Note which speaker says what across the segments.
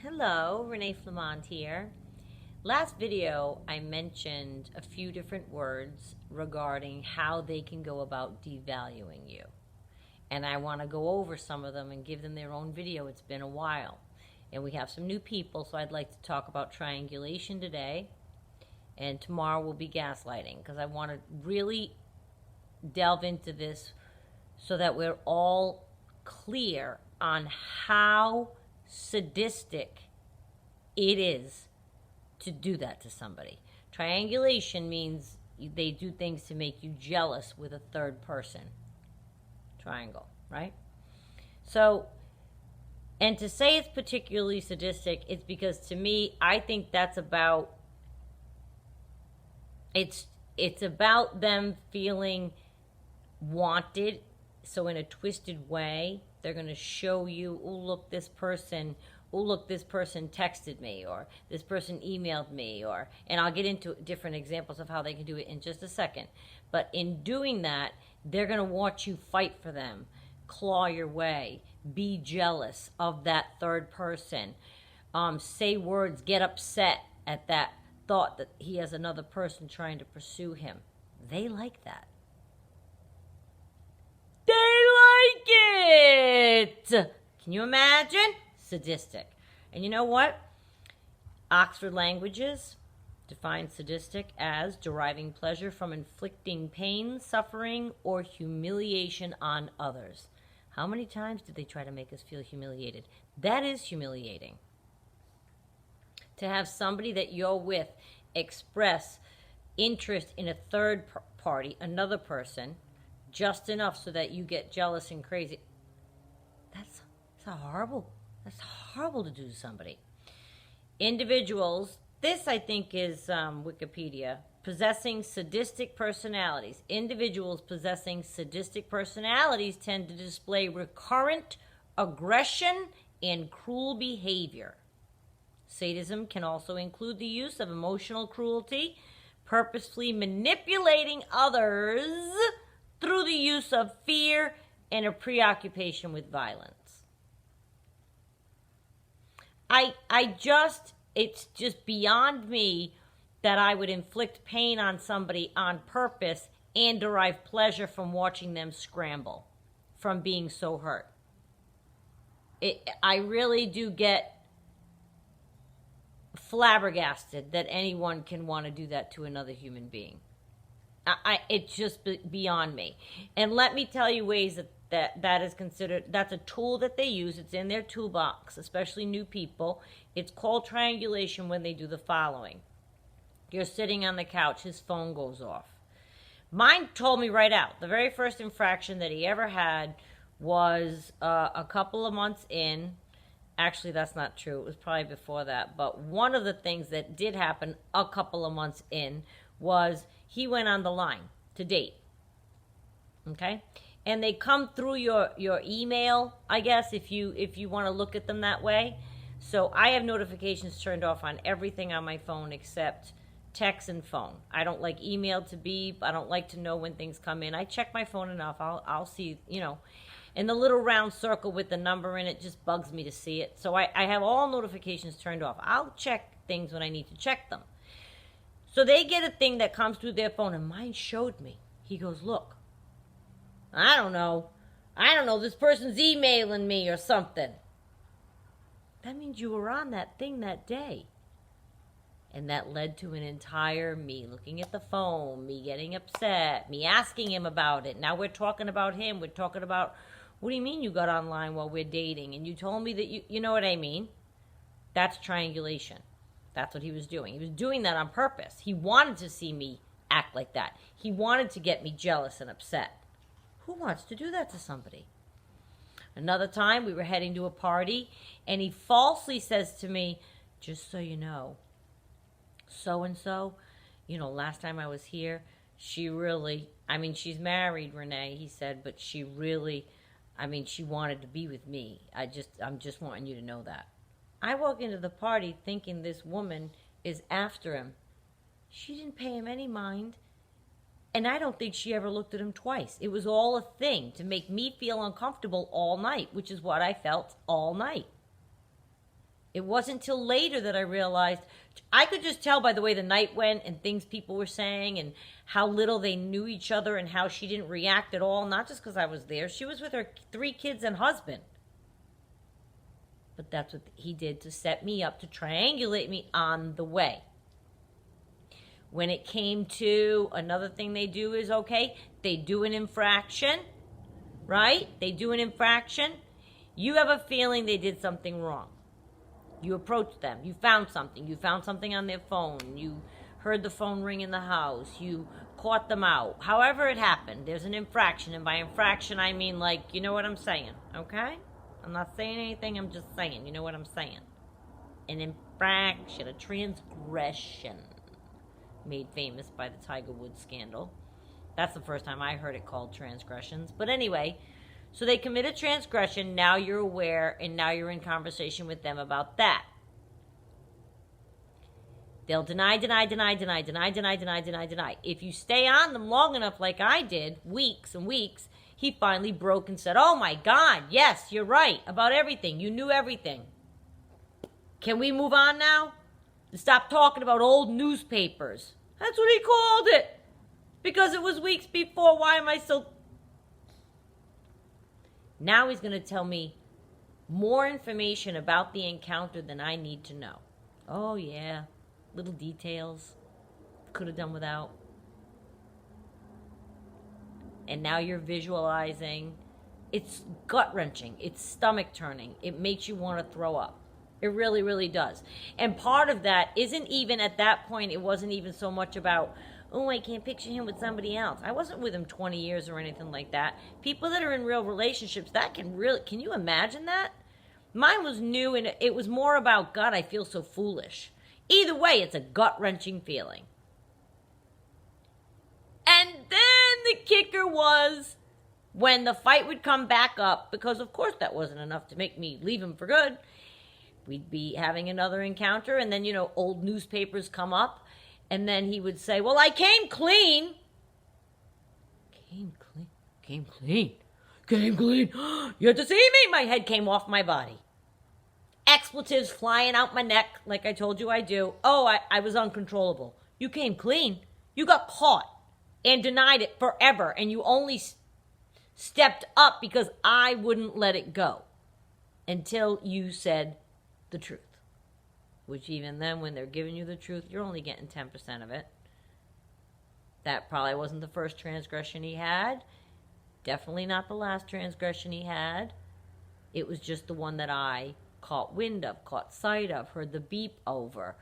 Speaker 1: Hello, Renee Flamand here. Last video, I mentioned a few different words regarding how they can go about devaluing you. And I want to go over some of them and give them their own video. It's been a while. And we have some new people, so I'd like to talk about triangulation today. And tomorrow will be gaslighting, because I want to really delve into this so that we're all clear on how sadistic it is to do that to somebody. Triangulation means they do things to make you jealous with a third person. Triangle, right? So, and to say it's particularly sadistic, it's because to me, I think that's about, it's about them feeling wanted. So in a twisted way, they're going to show you, oh, look, this person texted me, or this person emailed me, and I'll get into different examples of how they can do it in just a second. But in doing that, they're going to watch you fight for them, claw your way, be jealous of that third person, say words, get upset at that thought that he has another person trying to pursue him. They like that. Can you imagine? Sadistic. And you know what? Oxford Languages defines sadistic as deriving pleasure from inflicting pain, suffering, or humiliation on others. How many times did they try to make us feel humiliated? That is humiliating. To have somebody that you're with express interest in a third party, another person, just enough so that you get jealous and crazy. That's horrible to do to somebody. Individuals, this I think is Wikipedia, possessing sadistic personalities. Individuals possessing sadistic personalities tend to display recurrent aggression and cruel behavior. Sadism can also include the use of emotional cruelty, purposefully manipulating others through the use of fear and a preoccupation with violence. It's just beyond me that I would inflict pain on somebody on purpose and derive pleasure from watching them scramble, from being so hurt. I really do get flabbergasted that anyone can want to do that to another human being. It's just beyond me. And let me tell you ways that is considered, that's a tool that they use. It's in their toolbox, especially new people. It's called triangulation when they do the following. You're sitting on the couch, his phone goes off. Mine told me right out, the very first infraction that he ever had was a couple of months in. Actually, that's not true. It was probably before that. But one of the things that did happen a couple of months in was he went on the line to date. Okay? And they come through your email, I guess, if you want to look at them that way. So I have notifications turned off on everything on my phone except text and phone. I don't like email to beep. I don't like to know when things come in. I check my phone enough. I'll see, and the little round circle with the number in it just bugs me to see it. So I have all notifications turned off. I'll check things when I need to check them. So they get a thing that comes through their phone, and mine showed me. He goes, look, I don't know, this person's emailing me or something. That means you were on that thing that day. And that led to an entire me looking at the phone, me getting upset, me asking him about it. Now we're talking about him. We're talking about, what do you mean you got online while we're dating? And you told me that you know what I mean? That's triangulation. That's what he was doing. He was doing that on purpose. He wanted to see me act like that. He wanted to get me jealous and upset. Who wants to do that to somebody? Another time, we were heading to a party, and he falsely says to me, just so you know, so-and-so, last time I was here, she really, she's married, Renee, he said, but she really, she wanted to be with me. I'm just wanting you to know that. I walk into the party thinking this woman is after him. She didn't pay him any mind. And I don't think she ever looked at him twice. It was all a thing to make me feel uncomfortable all night, which is what I felt all night. It wasn't till later that I realized. I could just tell by the way the night went and things people were saying and how little they knew each other and how she didn't react at all, not just because I was there. She was with her 3 kids and husband. But that's what he did to set me up, to triangulate me on the way. When it came to another thing they do is, okay, they do an infraction, right? They do an infraction. You have a feeling they did something wrong. You approached them. You found something. You found something on their phone. You heard the phone ring in the house. You caught them out. However it happened, there's an infraction. And by infraction, I mean, like, you know what I'm saying, okay? I'm not saying anything. I'm just saying, you know what I'm saying. An infraction, a transgression, made famous by the Tiger Woods scandal. That's the first time I heard it called transgressions. But anyway, so they commit a transgression. Now you're aware, and now you're in conversation with them about that. They'll deny. If you stay on them long enough, like I did, weeks and weeks, he finally broke and said, oh my God, yes, you're right about everything. You knew everything. Can we move on now? Stop talking about old newspapers. That's what he called it. Because it was weeks before. Why am I so... Now he's going to tell me more information about the encounter than I need to know. Oh, yeah. Little details. Could have done without. And now you're visualizing. It's gut-wrenching. It's stomach-turning. It makes you want to throw up. It really, really does. And part of that isn't even at that point, it wasn't even so much about, oh, I can't picture him with somebody else. I wasn't with him 20 years or anything like that. People that are in real relationships, that can you imagine that? Mine was new, and it was more about, God, I feel so foolish. Either way, it's a gut-wrenching feeling. And then the kicker was when the fight would come back up, because of course that wasn't enough to make me leave him for good. We'd be having another encounter, and then, old newspapers come up, and then he would say, well, I came clean. Came clean. You had to see me. My head came off my body. Expletives flying out my neck, like I told you I do. Oh, I was uncontrollable. You came clean. You got caught and denied it forever, and you only stepped up because I wouldn't let it go until you said the truth. Which even then, when they're giving you the truth, you're only getting 10% of it. That probably wasn't the first transgression he had. Definitely not the last transgression he had. It was just the one that I caught wind of, caught sight of, heard the beep over,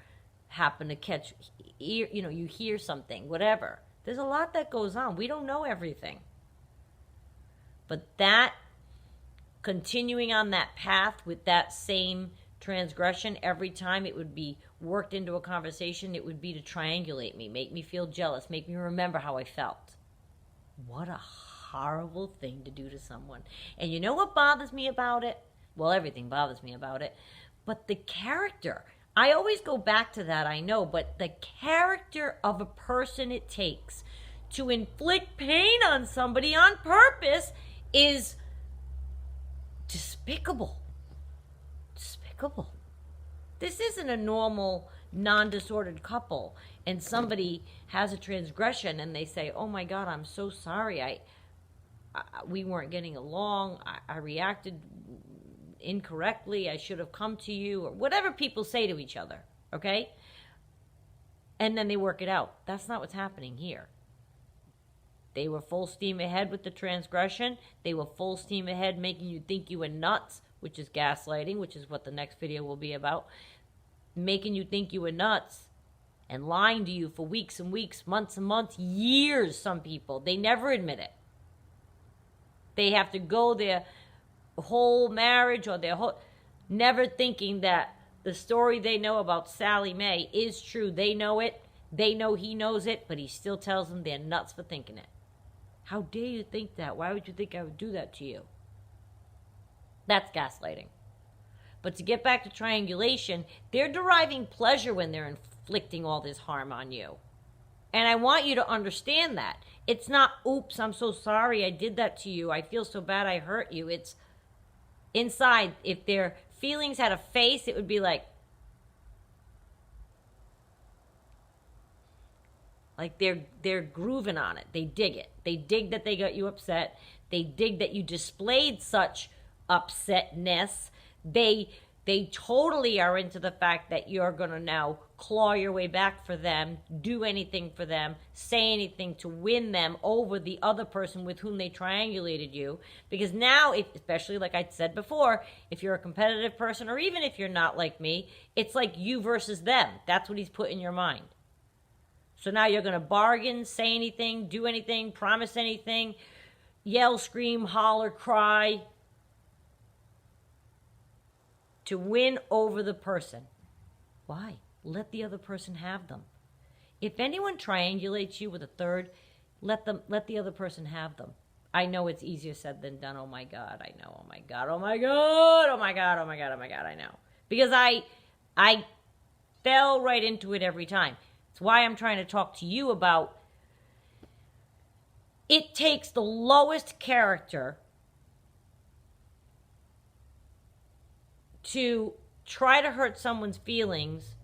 Speaker 1: happened to catch ear, you hear something, whatever. There's a lot that goes on. We don't know everything. But that, continuing on that path with that same transgression, every time it would be worked into a conversation, it would be to triangulate me, make me feel jealous, make me remember how I felt. What a horrible thing to do to someone. And you know what bothers me about it? Well, everything bothers me about it. But the character, I always go back to that, I know, but the character of a person it takes to inflict pain on somebody on purpose is despicable. This isn't a normal, non-disordered couple, and somebody has a transgression and they say, oh my God, I'm so sorry. We weren't getting along. I reacted incorrectly. I should have come to you, or whatever people say to each other, okay? And then they work it out. That's not what's happening here. They were full steam ahead with the transgression. They were full steam ahead making you think you were nuts, which is gaslighting, which is what the next video will be about. Making you think you were nuts and lying to you for weeks and weeks, months and months, years, some people. They never admit it. They have to go their whole marriage or their whole... never thinking that the story they know about Sally Mae is true. They know it. They know he knows it, but he still tells them they're nuts for thinking it. How dare you think that? Why would you think I would do that to you? That's gaslighting. But to get back to triangulation, they're deriving pleasure when they're inflicting all this harm on you. And I want you to understand that. It's not, oops, I'm so sorry I did that to you. I feel so bad I hurt you. It's inside, if they're feelings had a face, it would be like they're grooving on it. They dig it. They dig that they got you upset. They dig that you displayed such upsetness. They totally are into the fact that you're going to now claw your way back for them, do anything for them, say anything to win them over the other person with whom they triangulated you. Because now, especially like I said before, if you're a competitive person, or even if you're not like me, it's like you versus them. That's what he's put in your mind. So now you're going to bargain, say anything, do anything, promise anything, yell, scream, holler, cry, to win over the person. Why? Let the other person have them. If anyone triangulates you with a third, let the other person have them. I know it's easier said than done. Oh my God, I know. Oh my God, oh my God, oh my God, oh my God, oh my God, I know. Because I fell right into it every time. It's why I'm trying to talk to you about it takes the lowest character to try to hurt someone's feelings,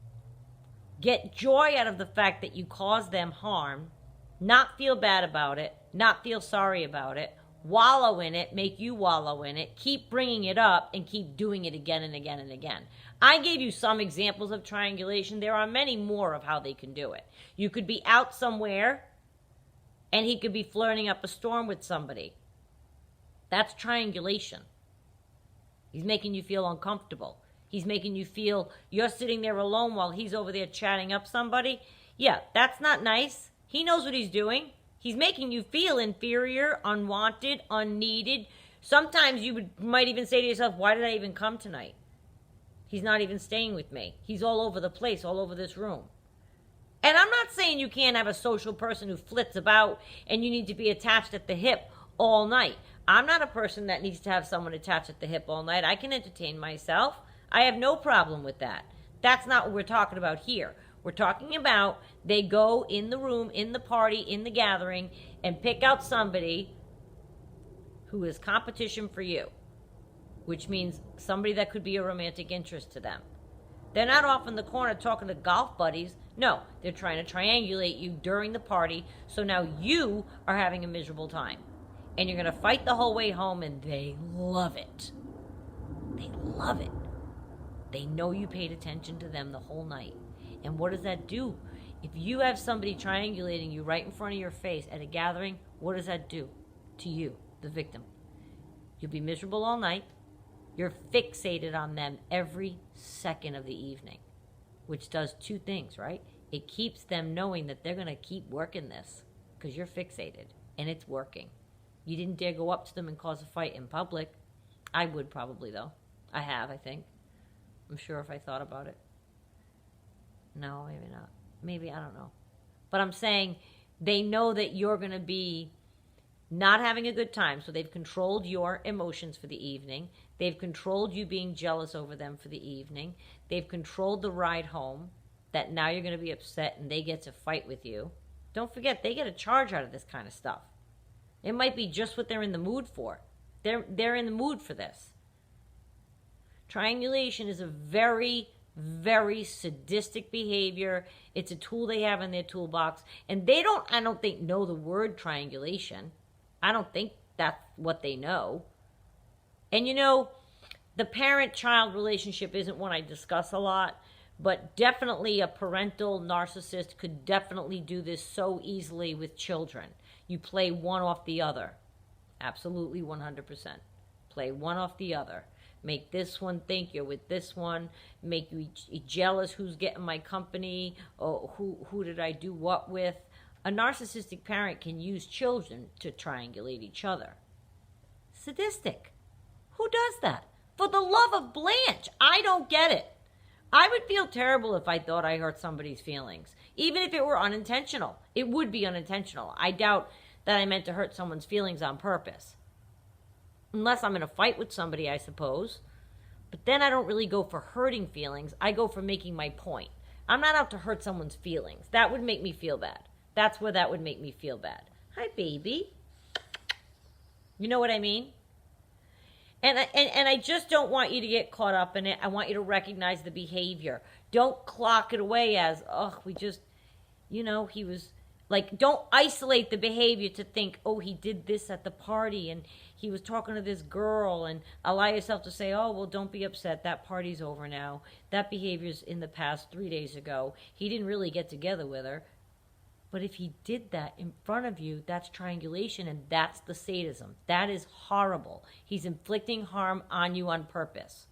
Speaker 1: get joy out of the fact that you caused them harm, not feel bad about it, not feel sorry about it, wallow in it, make you wallow in it, keep bringing it up, and keep doing it again and again and again. I gave you some examples of triangulation. There are many more of how they can do it. You could be out somewhere, and he could be flirting up a storm with somebody. That's triangulation. He's making you feel uncomfortable. He's making you feel you're sitting there alone while he's over there chatting up somebody. Yeah, that's not nice. He knows what he's doing. He's making you feel inferior, unwanted, unneeded. Sometimes you might even say to yourself, why did I even come tonight? He's not even staying with me. He's all over the place, all over this room. And I'm not saying you can't have a social person who flits about and you need to be attached at the hip all night. I'm not a person that needs to have someone attached at the hip all night. I can entertain myself. I have no problem with that. That's not what we're talking about here. We're talking about they go in the room, in the party, in the gathering, and pick out somebody who is competition for you, which means somebody that could be a romantic interest to them. They're not off in the corner talking to golf buddies. No, they're trying to triangulate you during the party, so now you are having a miserable time. And you're going to fight the whole way home, and they love it. They love it. They know you paid attention to them the whole night. And what does that do? If you have somebody triangulating you right in front of your face at a gathering, what does that do to you, the victim? You'll be miserable all night. You're fixated on them every second of the evening, which does two things, right? It keeps them knowing that they're going to keep working this because you're fixated, and it's working. You didn't dare go up to them and cause a fight in public. I would probably, though. I have, I think. I'm sure if I thought about it. No, maybe not. Maybe, I don't know. But I'm saying they know that you're going to be not having a good time, so they've controlled your emotions for the evening. They've controlled you being jealous over them for the evening. They've controlled the ride home, that now you're going to be upset and they get to fight with you. Don't forget, they get a charge out of this kind of stuff. It might be just what they're in the mood for. They're in the mood for this. Triangulation is a very, very sadistic behavior. It's a tool they have in their toolbox. And they don't, I don't think, know the word triangulation. I don't think that's what they know. And you know, the parent-child relationship isn't one I discuss a lot, but definitely a parental narcissist could definitely do this so easily with children. You play one off the other. Absolutely 100%. Play one off the other. Make this one think you're with this one. Make you jealous who's getting my company, or who did I do what with. A narcissistic parent can use children to triangulate each other. Sadistic. Who does that? For the love of Blanche, I don't get it. I would feel terrible if I thought I hurt somebody's feelings. Even if it were unintentional. It would be unintentional. I doubt that I meant to hurt someone's feelings on purpose. Unless I'm in a fight with somebody, I suppose. But then I don't really go for hurting feelings. I go for making my point. I'm not out to hurt someone's feelings. That would make me feel bad. That's where that would make me feel bad. Hi, baby. You know what I mean? And I just don't want you to get caught up in it. I want you to recognize the behavior. Don't clock it away as, oh, we just, he was like, don't isolate the behavior to think, oh, he did this at the party and he was talking to this girl, and allow yourself to say, oh, well, don't be upset. That party's over now. That behavior's in the past 3 days ago. He didn't really get together with her. But if he did that in front of you, that's triangulation, and that's the sadism. That is horrible. He's inflicting harm on you on purpose.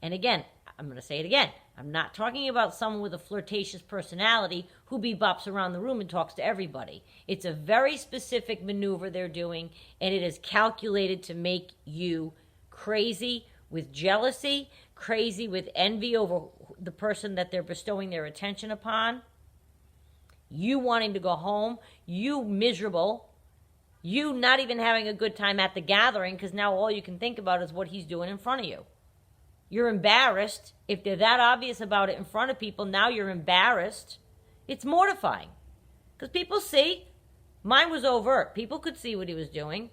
Speaker 1: And again, I'm going to say it again. I'm not talking about someone with a flirtatious personality who bebops around the room and talks to everybody. It's a very specific maneuver they're doing, and it is calculated to make you crazy with jealousy, crazy with envy over the person that they're bestowing their attention upon, you wanting to go home, you miserable, you not even having a good time at the gathering because now all you can think about is what he's doing in front of you. You're embarrassed. If they're that obvious about it in front of people, now you're embarrassed. It's mortifying because people see. Mine was overt. People could see what he was doing.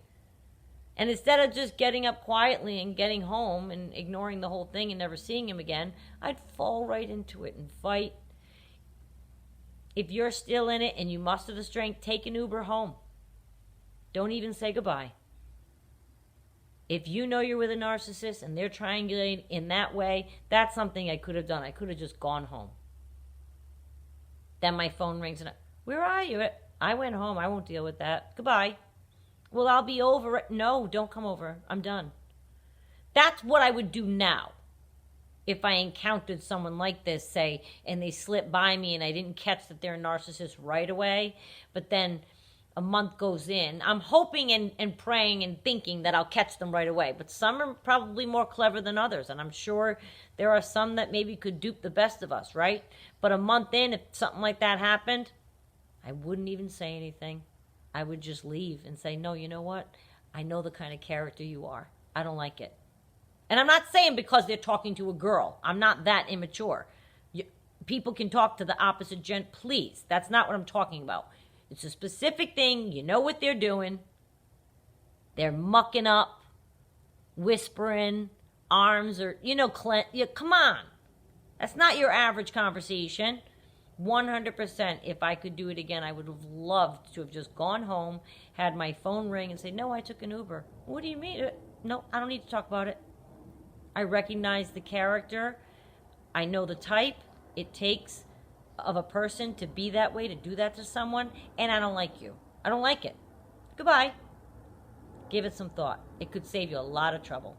Speaker 1: And instead of just getting up quietly and getting home and ignoring the whole thing and never seeing him again, I'd fall right into it and fight. If you're still in it and you muster the strength, take an Uber home. Don't even say goodbye. If you know you're with a narcissist and they're triangulating in that way, that's something I could have done. I could have just gone home. Then my phone rings and where are you? I went home. I won't deal with that. Goodbye. Well, I'll be over it. No, don't come over. I'm done. That's what I would do now. If I encountered someone like this, say, and they slipped by me and I didn't catch that they're a narcissist right away, but then a month goes in, I'm hoping and praying and thinking that I'll catch them right away. But some are probably more clever than others, and I'm sure there are some that maybe could dupe the best of us, right? But a month in, if something like that happened, I wouldn't even say anything. I would just leave and say, no, you know what? I know the kind of character you are. I don't like it. And I'm not saying because they're talking to a girl. I'm not that immature. People can talk to the opposite gender. Please, that's not what I'm talking about. It's a specific thing. You know what they're doing. They're mucking up, whispering, arms or, come on. That's not your average conversation. 100%. If I could do it again, I would have loved to have just gone home, had my phone ring and say, no, I took an Uber. What do you mean? No, I don't need to talk about it. I recognize the character. I know the type it takes of a person to be that way, to do that to someone, and I don't like you. I don't like it. Goodbye. Give it some thought. It could save you a lot of trouble.